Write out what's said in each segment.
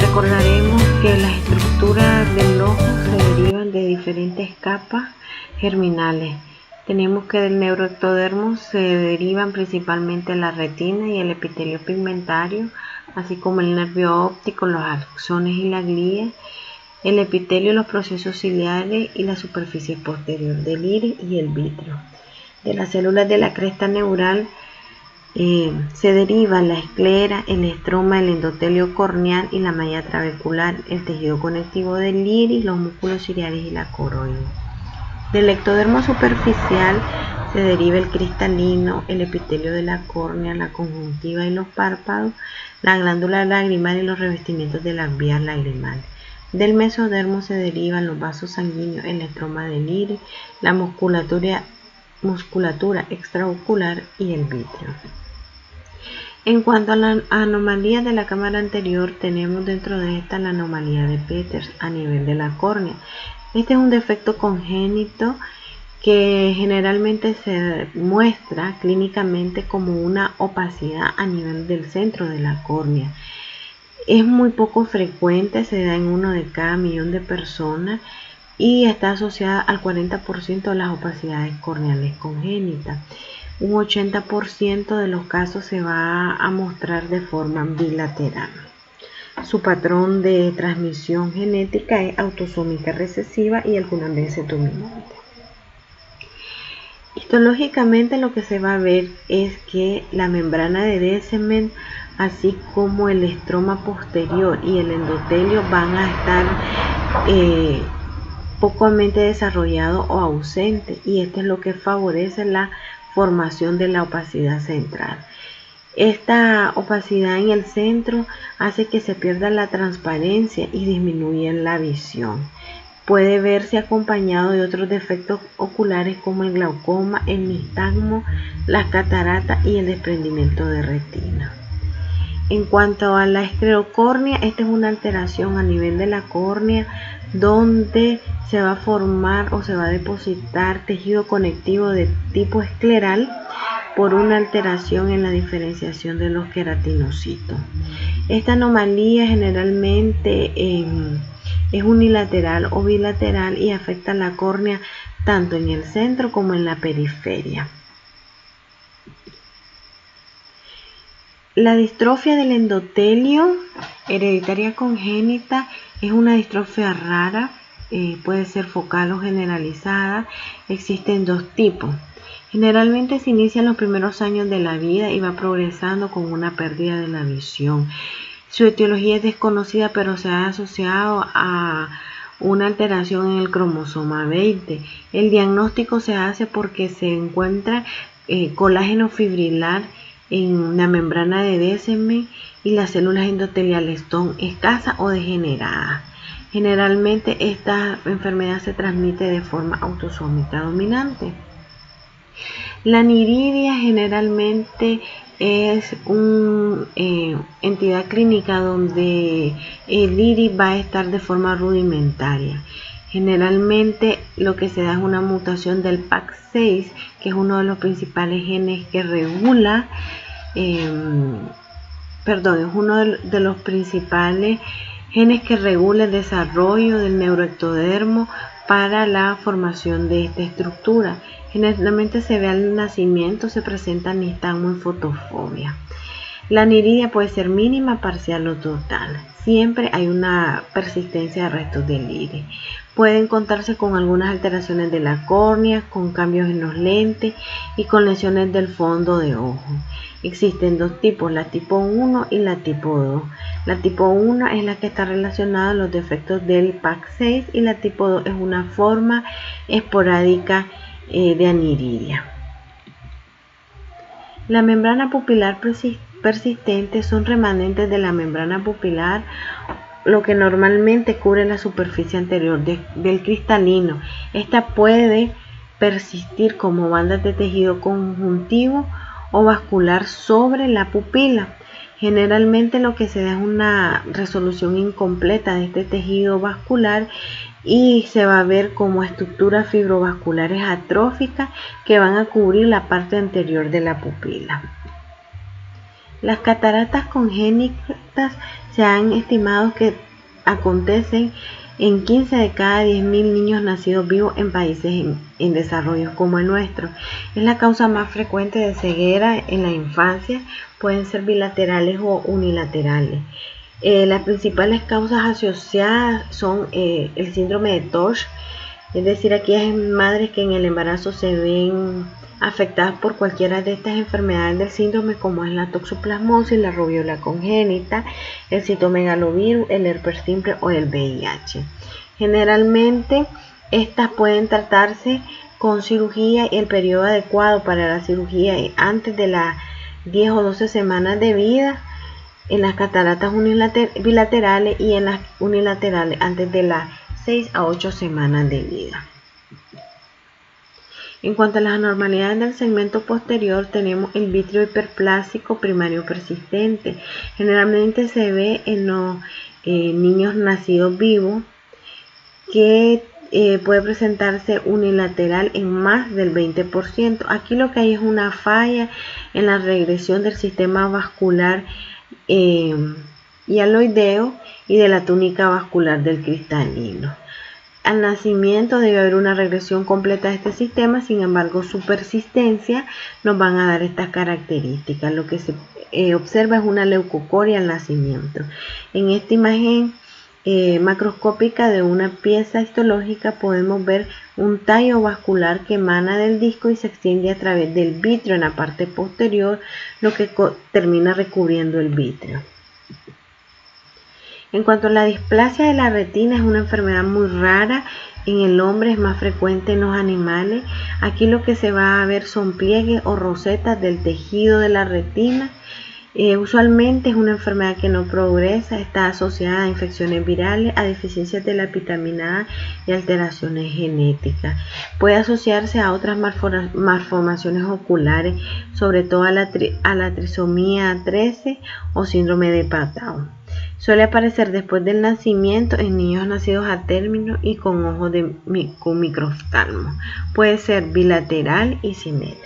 Recordaremos que las estructuras del ojo se derivan de diferentes capas germinales. Tenemos que del neuroectodermo se derivan principalmente la retina y el epitelio pigmentario, así como el nervio óptico, los axones y la glía, el epitelio, los procesos ciliares y la superficie posterior del iris y el vítreo. De las células de la cresta neural se derivan la esclera, el estroma, el endotelio corneal y la malla trabecular, el tejido conectivo del iris, los músculos ciliares y la coroide. Del ectodermo superficial se deriva el cristalino, el epitelio de la córnea, la conjuntiva y los párpados, la glándula lagrimal y los revestimientos de las vías lagrimales. Del mesodermo se derivan los vasos sanguíneos, el estroma del iris, la musculatura extraocular y el vítreo. En cuanto a la anomalía de la cámara anterior, tenemos dentro de esta la anomalía de Peters a nivel de la córnea. Este es un defecto congénito que generalmente se muestra clínicamente como una opacidad a nivel del centro de la córnea. Es muy poco frecuente, se da en 1 de cada millón de personas y está asociada al 40% de las opacidades corneales congénitas. Un 80% de los casos se va a mostrar de forma bilateral. Su patrón de transmisión genética es autosómica recesiva y algunas veces dominante. Histológicamente lo que se va a ver es que la membrana de Descemet, así como el estroma posterior y el endotelio van a estar pocamente desarrollados o ausentes, y esto es lo que favorece la formación de la opacidad central. Esta opacidad en el centro hace que se pierda la transparencia y disminuye la visión. Puede verse acompañado de otros defectos oculares como el glaucoma, el nistagmo, las cataratas y el desprendimiento de retina. En cuanto a la esclerocórnea, esta es una alteración a nivel de la córnea donde se va a formar o se va a depositar tejido conectivo de tipo escleral por una alteración en la diferenciación de los queratinocitos. Esta anomalía generalmente es unilateral o bilateral y afecta a la córnea tanto en el centro como en la periferia. La distrofia del endotelio hereditaria congénita es una distrofia rara, puede ser focal o generalizada. Existen dos tipos. Generalmente se inicia en los primeros años de la vida y va progresando con una pérdida de la visión. Su etiología es desconocida, pero se ha asociado a una alteración en el cromosoma 20. El diagnóstico se hace porque se encuentra colágeno fibrilar en la membrana de Descemet y las células endoteliales son escasas o degeneradas. Generalmente esta enfermedad se transmite de forma autosómica dominante. La aniridia generalmente es una entidad clínica donde el iris va a estar de forma rudimentaria. Generalmente lo que se da es una mutación del PAX6, que es uno de los principales genes que regula, es uno de los principales genes que regula el desarrollo del neuroectodermo para la formación de esta estructura. Generalmente se ve al nacimiento, se presenta nistagmo y fotofobia. La aniridia puede ser mínima, parcial o total. Siempre hay una persistencia de restos del iris. Puede encontrarse con algunas alteraciones de la córnea, con cambios en los lentes y con lesiones del fondo de ojo. Existen dos tipos, la tipo 1 y la tipo 2. La tipo 1 es la que está relacionada a los defectos del PAX6 y la tipo 2 es una forma esporádica de aniridia. La membrana pupilar persistente son remanentes de la membrana pupilar, lo que normalmente cubre la superficie anterior del cristalino. Esta puede persistir como bandas de tejido conjuntivo o vascular sobre la pupila. Generalmente lo que se da es una resolución incompleta de este tejido vascular y se va a ver como estructuras fibrovasculares atróficas que van a cubrir la parte anterior de la pupila. Las cataratas congénitas se han estimado que acontecen en 15 de cada 10.000 niños nacidos vivos en países en desarrollo como el nuestro. Es la causa más frecuente de ceguera en la infancia, pueden ser bilaterales o unilaterales. Las principales causas asociadas son el síndrome de Torch, es decir, aquellas madres que en el embarazo se ven afectadas por cualquiera de estas enfermedades del síndrome, como es la toxoplasmosis, la rubiola congénita, el citomegalovirus, el herpes simple o el VIH. Generalmente estas pueden tratarse con cirugía y el periodo adecuado para la cirugía es antes de las 10 o 12 semanas de vida en las cataratas bilaterales y en las unilaterales antes de las 6 a 8 semanas de vida. En cuanto a las anormalidades del segmento posterior, tenemos el vítreo hiperplásico primario persistente. Generalmente se ve en los niños nacidos vivos, que puede presentarse unilateral en más del 20%. Aquí lo que hay es una falla en la regresión del sistema vascular hialoideo y de la túnica vascular del cristalino. Al nacimiento debe haber una regresión completa de este sistema, sin embargo su persistencia nos van a dar estas características. Lo que se observa es una leucocoria al nacimiento. En esta imagen macroscópica de una pieza histológica podemos ver un tallo vascular que emana del disco y se extiende a través del vítreo en la parte posterior, lo que termina recubriendo el vítreo. En cuanto a la displasia de la retina, es una enfermedad muy rara. En el hombre es más frecuente en los animales. Aquí lo que se va a ver son pliegues o rosetas del tejido de la retina. Usualmente es una enfermedad que no progresa, está asociada a infecciones virales, a deficiencias de la vitamina A y alteraciones genéticas. Puede asociarse a otras malformaciones oculares, sobre todo a la trisomía 13 o síndrome de Patau. Suele aparecer después del nacimiento en niños nacidos a término y con ojos con microoftalmo. Puede ser bilateral y simétrica.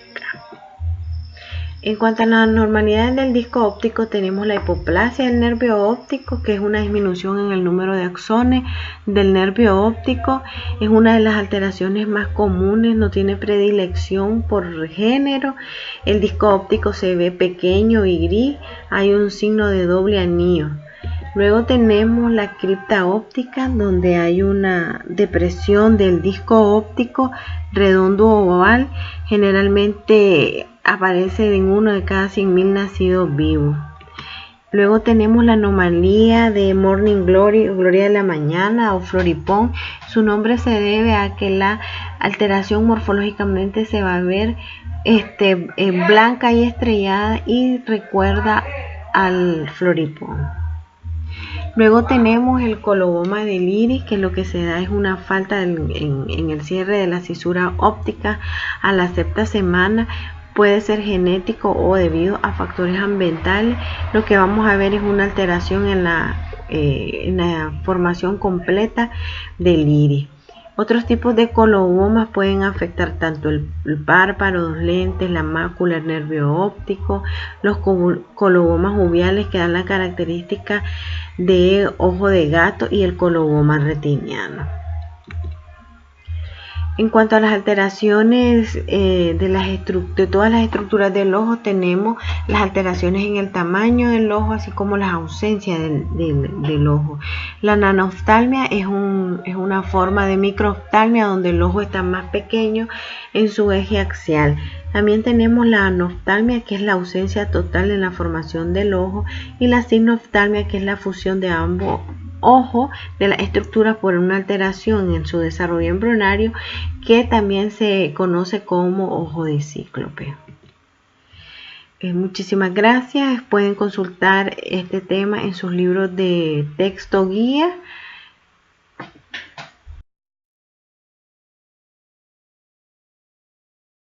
En cuanto a las anormalidades del disco óptico, tenemos la hipoplasia del nervio óptico, que es una disminución en el número de axones del nervio óptico. Es una de las alteraciones más comunes, no tiene predilección por género. El disco óptico se ve pequeño y gris, hay un signo de doble anillo. Luego tenemos la cripta óptica, donde hay una depresión del disco óptico redondo o oval. Generalmente aparece en uno de cada 100.000 nacidos vivos. Luego tenemos la anomalía de Morning Glory, gloria de la mañana, o floripón. Su nombre se debe a que la alteración morfológicamente se va a ver blanca y estrellada y recuerda al floripón. Luego tenemos el coloboma del iris, que lo que se da es una falta en el cierre de la cisura óptica a la 7ª semana. Puede ser genético o debido a factores ambientales. Lo que vamos a ver es una alteración en la formación completa del iris. Otros tipos de colobomas pueden afectar tanto el párpado, los lentes, la mácula, el nervio óptico. Los colobomas uviales que dan la característica de ojo de gato y el coloboma retiniano. En cuanto a las alteraciones de todas las estructuras del ojo, tenemos las alteraciones en el tamaño del ojo, así como las ausencias del ojo. La nanoftalmia es una forma de microoftalmia donde el ojo está más pequeño en su eje axial. También tenemos la anoftalmia, que es la ausencia total en la formación del ojo, y la sinoftalmia, que es la fusión de ambos ojos de la estructura por una alteración en su desarrollo embrionario, que también se conoce como ojo de cíclope. Muchísimas gracias. Pueden consultar este tema en sus libros de texto guía.